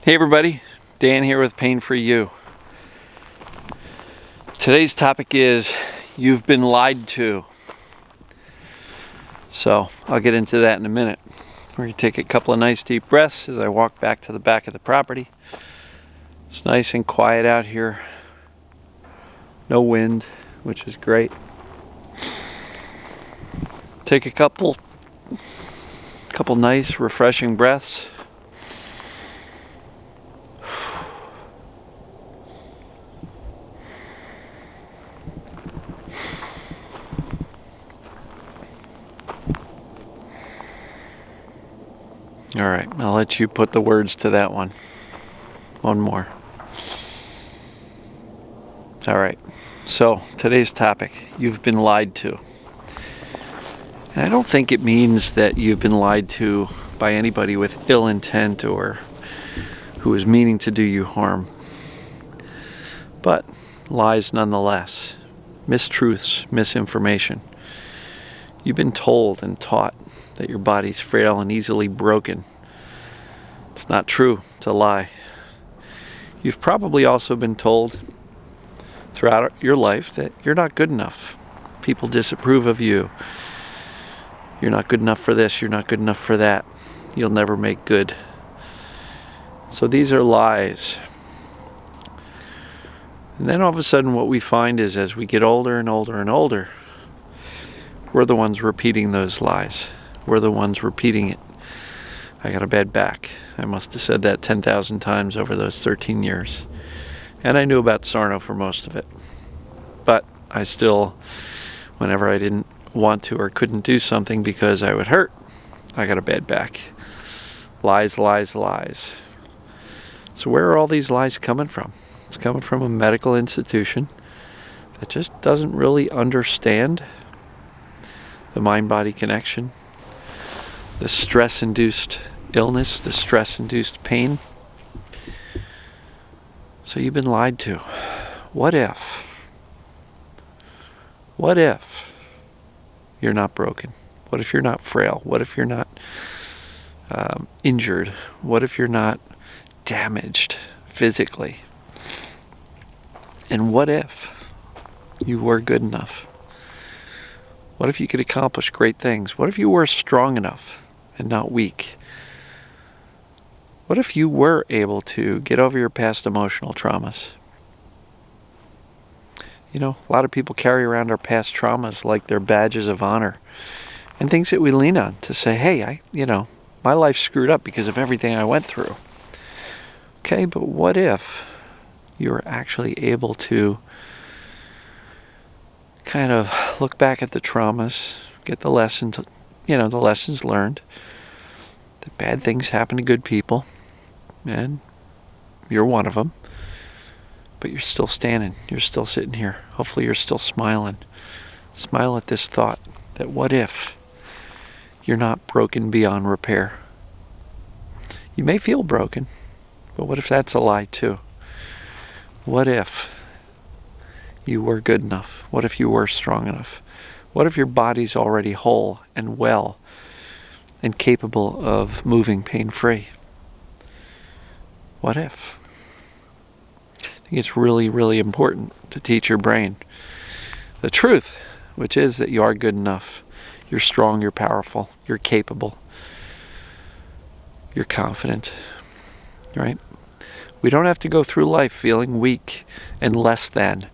Hey everybody, Dan here with Pain For You. Today's topic is you've been lied to. So I'll get into that in a minute. We're going to take a couple of nice deep breaths as I walk back to the back of the property. It's nice and quiet out here. No wind, which is great. Take a couple nice refreshing breaths. All right, I'll let you put the words to that one. One more. All right, so today's topic, you've been lied to. And I don't think it means that you've been lied to by anybody with ill intent or who is meaning to do you harm. But lies nonetheless, mistruths, misinformation. You've been told and taught that your body's frail and easily broken. It's not true, it's a lie. You've probably also been told throughout your life that you're not good enough. People disapprove of you. You're not good enough for this, you're not good enough for that. You'll never make good. So these are lies. And then all of a sudden what we find is as we get older and older and older, we're the ones repeating those lies. We're the ones repeating it. I got a bad back. I must have said that 10,000 times over those 13 years. And I knew about Sarno for most of it. But I still, whenever I didn't want to or couldn't do something because I would hurt, I got a bad back. Lies, lies, lies. So where are all these lies coming from? It's coming from a medical institution that just doesn't really understand the mind-body connection, the stress-induced illness, the stress-induced pain. So you've been lied to. What if you're not broken? What if you're not frail? What if you're not injured? What if you're not damaged physically? And what if you were good enough? What if you could accomplish great things? What if you were strong enough and not weak? What if you were able to get over your past emotional traumas? You know, a lot of people carry around our past traumas like they're badges of honor and things that we lean on to say, hey, my life screwed up because of everything I went through. Okay, but what if you were actually able to kind of look back at the traumas, get the lessons, the lessons learned, that bad things happen to good people, and you're one of them, but you're still standing, you're still sitting here. Hopefully you're still smiling. Smile at this thought that what if you're not broken beyond repair? You may feel broken, but what if that's a lie too? What if you were good enough? What if you were strong enough? What if your body's already whole and well and capable of moving pain-free? What if? I think it's really, really important to teach your brain the truth, which is that you are good enough. You're strong, you're powerful, you're capable, you're confident, right? We don't have to go through life feeling weak and less than.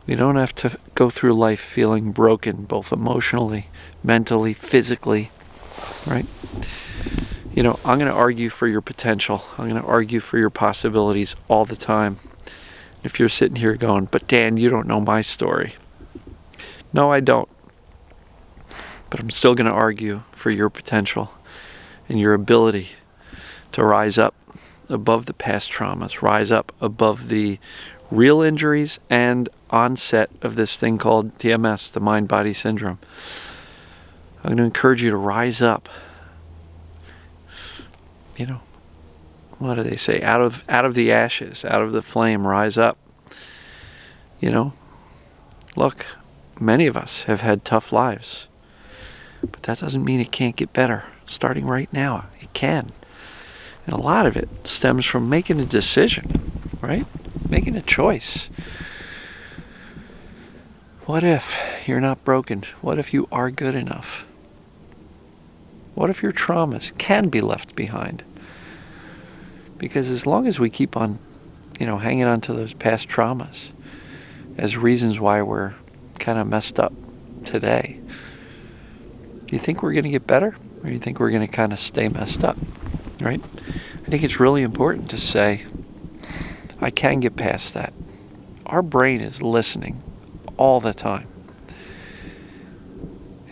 We don't have to go through life feeling broken, both emotionally, mentally, physically, right? I'm going to argue for your potential. I'm going to argue for your possibilities all the time. If you're sitting here going, but Dan, you don't know my story. No, I don't. But I'm still going to argue for your potential and your ability to rise up above the past traumas, rise up above the real injuries and onset of this thing called TMS, the mind-body syndrome. I'm going to encourage you to rise up. What do they say? Out of the ashes, out of the flame, rise up. Look, many of us have had tough lives, but that doesn't mean it can't get better. Starting right now, it can. And a lot of it stems from making a decision, right? Making a choice. What if you're not broken? What if you are good enough? What if your traumas can be left behind? Because as long as we keep on, hanging on to those past traumas as reasons why we're kind of messed up today, do you think we're going to get better? Or do you think we're going to kind of stay messed up, right? I think it's really important to say, I can get past that. Our brain is listening all the time.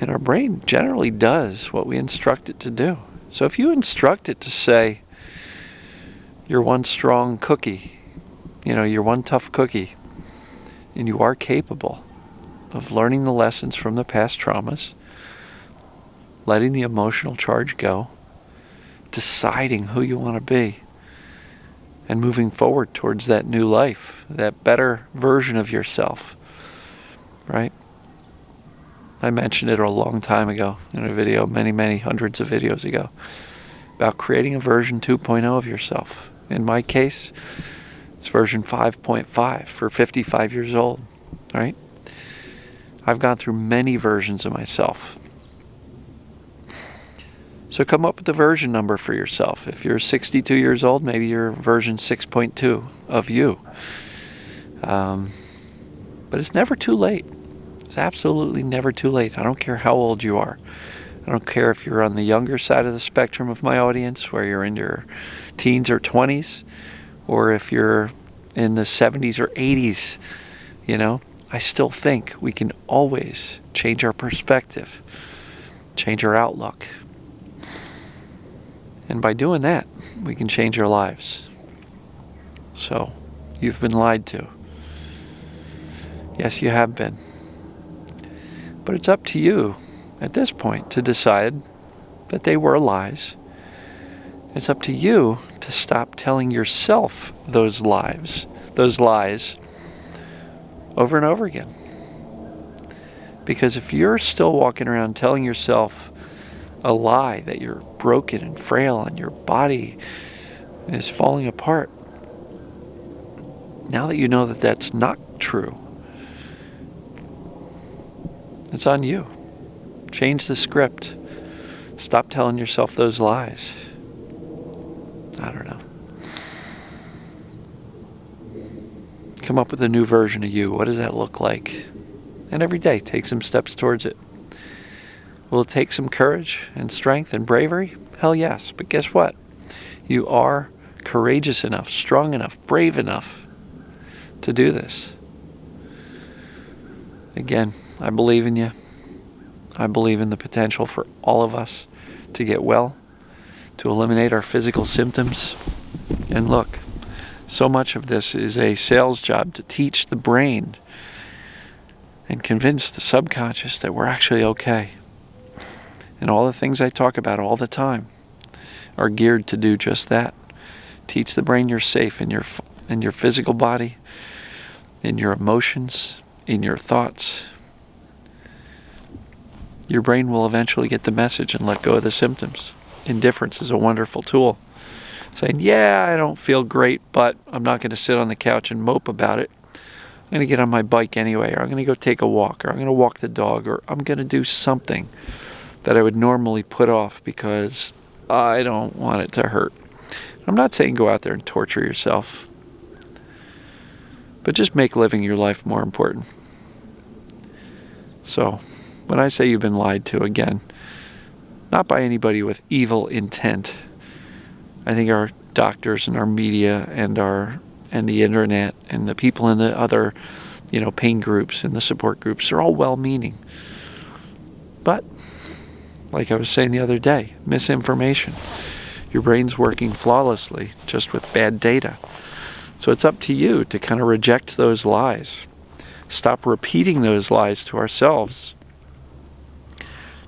And our brain generally does what we instruct it to do. So if you instruct it to say, you're one strong cookie, you're one tough cookie, and you are capable of learning the lessons from the past traumas, letting the emotional charge go, deciding who you want to be, and moving forward towards that new life, that better version of yourself, right? I mentioned it a long time ago in a video, many hundreds of videos ago, about creating a version 2.0 of yourself. In my case, it's version 5.5 for 55 years old, right? I've gone through many versions of myself. So come up with a version number for yourself. If you're 62 years old, maybe you're version 6.2 of you. But it's never too late. It's absolutely never too late. I don't care how old you are. I don't care if you're on the younger side of the spectrum of my audience, where you're in your teens or 20s, or if you're in the 70s or 80s, I still think we can always change our perspective, change our outlook. And by doing that, we can change our lives. So, you've been lied to. Yes, you have been. But it's up to you at this point to decide that they were lies. It's up to you to stop telling yourself those lies over and over again. Because if you're still walking around telling yourself a lie that you're broken and frail and your body is falling apart, now that you know that that's not true, it's on you. Change the script. Stop telling yourself those lies. I don't know. Come up with a new version of you. What does that look like? And every day, take some steps towards it. Will it take some courage and strength and bravery? Hell yes. But guess what? You are courageous enough, strong enough, brave enough to do this. Again, I believe in you. I believe in the potential for all of us to get well, to eliminate our physical symptoms. And look, so much of this is a sales job to teach the brain and convince the subconscious that we're actually okay. And all the things I talk about all the time are geared to do just that. Teach the brain you're safe in your physical body, in your emotions, in your thoughts. Your brain will eventually get the message and let go of the symptoms. Indifference is a wonderful tool. Saying, yeah, I don't feel great, but I'm not going to sit on the couch and mope about it. I'm going to get on my bike anyway, or I'm going to go take a walk, or I'm going to walk the dog, or I'm going to do something that I would normally put off because I don't want it to hurt. I'm not saying go out there and torture yourself, but just make living your life more important. So, when I say you've been lied to, again, not by anybody with evil intent. I think our doctors and our media and the internet and the people in the other, pain groups and the support groups are all well-meaning. But, like I was saying the other day, misinformation. Your brain's working flawlessly, just with bad data. So it's up to you to kind of reject those lies. Stop repeating those lies to ourselves.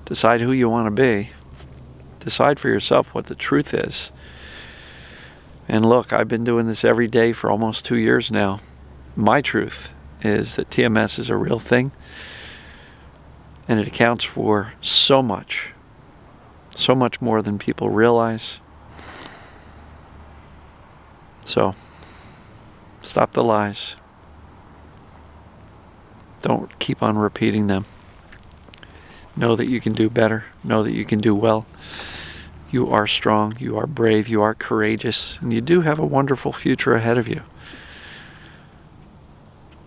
Decide who you want to be. Decide for yourself what the truth is. And look, I've been doing this every day for almost 2 years now. My truth is that TMS is a real thing. And it accounts for so much more than people realize. So, stop the lies. Don't keep on repeating them. Know that you can do better. Know that you can do well. You are strong. You are brave. You are courageous. And you do have a wonderful future ahead of you.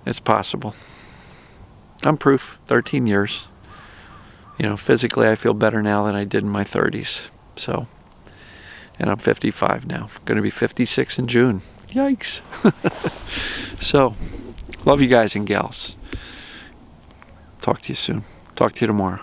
It's possible. I'm proof. 13 years. You know, physically I feel better now than I did in my 30s. So, and I'm 55 now. I'm going to be 56 in June. Yikes. So, love you guys and gals. Talk to you soon. Talk to you tomorrow.